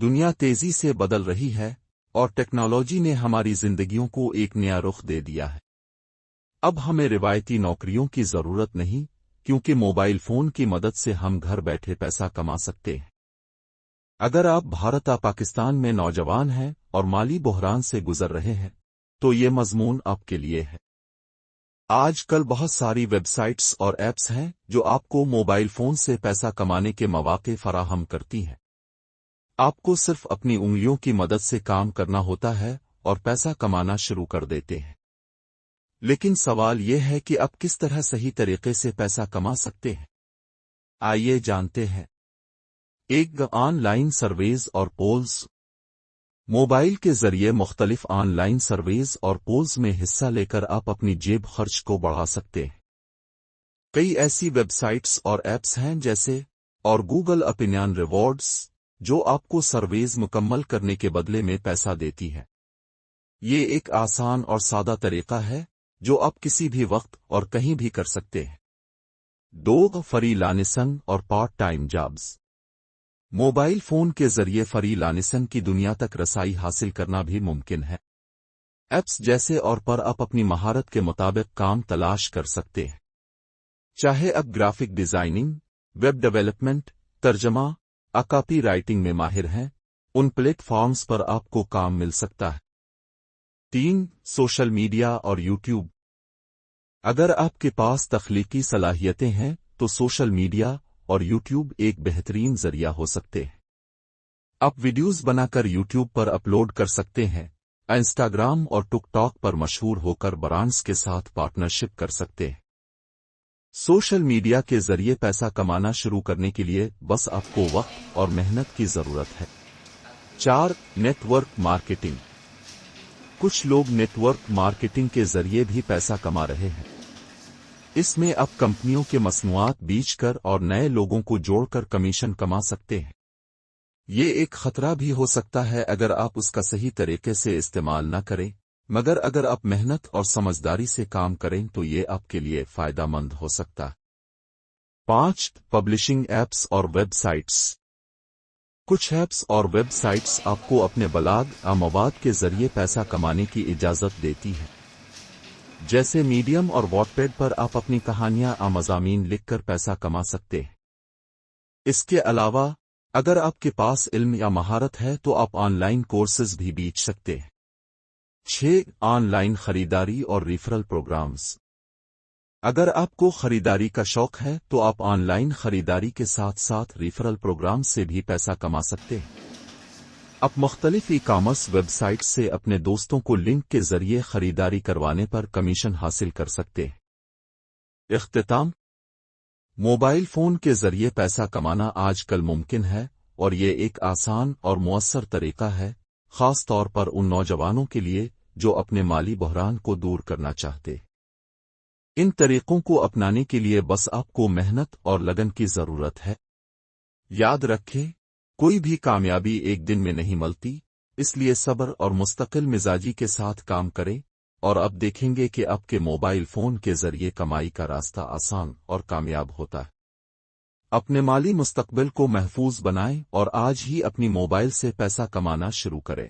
دنیا تیزی سے بدل رہی ہے اور ٹیکنالوجی نے ہماری زندگیوں کو ایک نیا رخ دے دیا ہے۔ اب ہمیں روایتی نوکریوں کی ضرورت نہیں، کیونکہ موبائل فون کی مدد سے ہم گھر بیٹھے پیسہ کما سکتے ہیں۔ اگر آپ بھارت یا پاکستان میں نوجوان ہیں اور مالی بحران سے گزر رہے ہیں تو یہ مضمون آپ کے لیے ہے۔ آج کل بہت ساری ویب سائٹس اور ایپس ہیں جو آپ کو موبائل فون سے پیسہ کمانے کے مواقع فراہم کرتی ہیں۔ آپ کو صرف اپنی انگلیوں کی مدد سے کام کرنا ہوتا ہے اور پیسہ کمانا شروع کر دیتے ہیں۔ لیکن سوال یہ ہے کہ آپ کس طرح صحیح طریقے سے پیسہ کما سکتے ہیں؟ آئیے جانتے ہیں۔ ایک آن لائن سرویز اور پولز۔ موبائل کے ذریعے مختلف آن لائن سرویز اور پولز میں حصہ لے کر آپ اپنی جیب خرچ کو بڑھا سکتے ہیں۔ کئی ایسی ویب سائٹس اور ایپس ہیں جیسے اور گوگل اپینین ریوارڈز، جو آپ کو سرویز مکمل کرنے کے بدلے میں پیسہ دیتی ہے۔ یہ ایک آسان اور سادہ طریقہ ہے جو آپ کسی بھی وقت اور کہیں بھی کر سکتے ہیں۔ 2 فری لانسنگ اور part time jobs. Mobile phone کے ذریعے فری لانسنگ کی دنیا تک رسائی حاصل کرنا بھی ممکن ہے۔ ایپس جیسے اور پر آپ اپنی مہارت کے مطابق کام تلاش کر سکتے ہیں۔ چاہے آپ گرافک ڈیزائننگ، ویب ڈیولپمنٹ، ترجمہ یا کاپی رائٹنگ میں ماہر ہیں، ان پلیٹ فارمز پر آپ کو کام مل سکتا ہے۔ 3 سوشل میڈیا اور یوٹیوب۔ اگر آپ کے پاس تخلیقی صلاحیتیں ہیں تو سوشل میڈیا اور یوٹیوب ایک بہترین ذریعہ ہو سکتے ہیں۔ آپ ویڈیوز بنا کر یوٹیوب پر اپلوڈ کر سکتے ہیں، انسٹاگرام اور ٹک ٹاک پر مشہور ہو کر برانڈز کے ساتھ پارٹنرشپ کر سکتے ہیں۔ سوشل میڈیا کے ذریعے پیسہ کمانا شروع کرنے کے لیے بس آپ کو وقت اور محنت کی ضرورت ہے۔ 4 نیٹ ورک مارکیٹنگ۔ کچھ لوگ نیٹ ورک مارکیٹنگ کے ذریعے بھی پیسہ کما رہے ہیں۔ اس میں آپ کمپنیوں کے مصنوعات بیچ کر اور نئے لوگوں کو جوڑ کر کمیشن کما سکتے ہیں۔ یہ ایک خطرہ بھی ہو سکتا ہے اگر آپ اس کا صحیح طریقے سے استعمال نہ کریں، مگر اگر آپ محنت اور سمجھداری سے کام کریں تو یہ آپ کے لیے فائدہ مند ہو سکتا ہے۔ 5 پبلشنگ ایپس اور ویب سائٹس۔ کچھ ایپس اور ویب سائٹس آپ کو اپنے بلاگ یا مواد کے ذریعے پیسہ کمانے کی اجازت دیتی ہیں۔ جیسے میڈیم اور واٹ پیڈ پر آپ اپنی کہانیاں یا مضامین لکھ کر پیسہ کما سکتے ہیں۔ اس کے علاوہ اگر آپ کے پاس علم یا مہارت ہے تو آپ آن لائن کورسز بھی بیچ سکتے ہیں۔ 6 آن لائن خریداری اور ریفرل پروگرامز۔ اگر آپ کو خریداری کا شوق ہے تو آپ آن لائن خریداری کے ساتھ ساتھ ریفرل پروگرام سے بھی پیسہ کما سکتے ہیں۔ آپ مختلف ای کامرس ویب سائٹ سے اپنے دوستوں کو لنک کے ذریعے خریداری کروانے پر کمیشن حاصل کر سکتے ہیں۔ اختتام۔ موبائل فون کے ذریعے پیسہ کمانا آج کل ممکن ہے اور یہ ایک آسان اور مؤثر طریقہ ہے، خاص طور پر ان نوجوانوں کے لیے جو اپنے مالی بحران کو دور کرنا چاہتے۔ ان طریقوں کو اپنانے کے لیے بس آپ کو محنت اور لگن کی ضرورت ہے۔ یاد رکھیں، کوئی بھی کامیابی ایک دن میں نہیں ملتی، اس لیے صبر اور مستقل مزاجی کے ساتھ کام کریں اور اب دیکھیں گے کہ آپ کے موبائل فون کے ذریعے کمائی کا راستہ آسان اور کامیاب ہوتا ہے۔ اپنے مالی مستقبل کو محفوظ بنائیں اور آج ہی اپنی موبائل سے پیسہ کمانا شروع کریں۔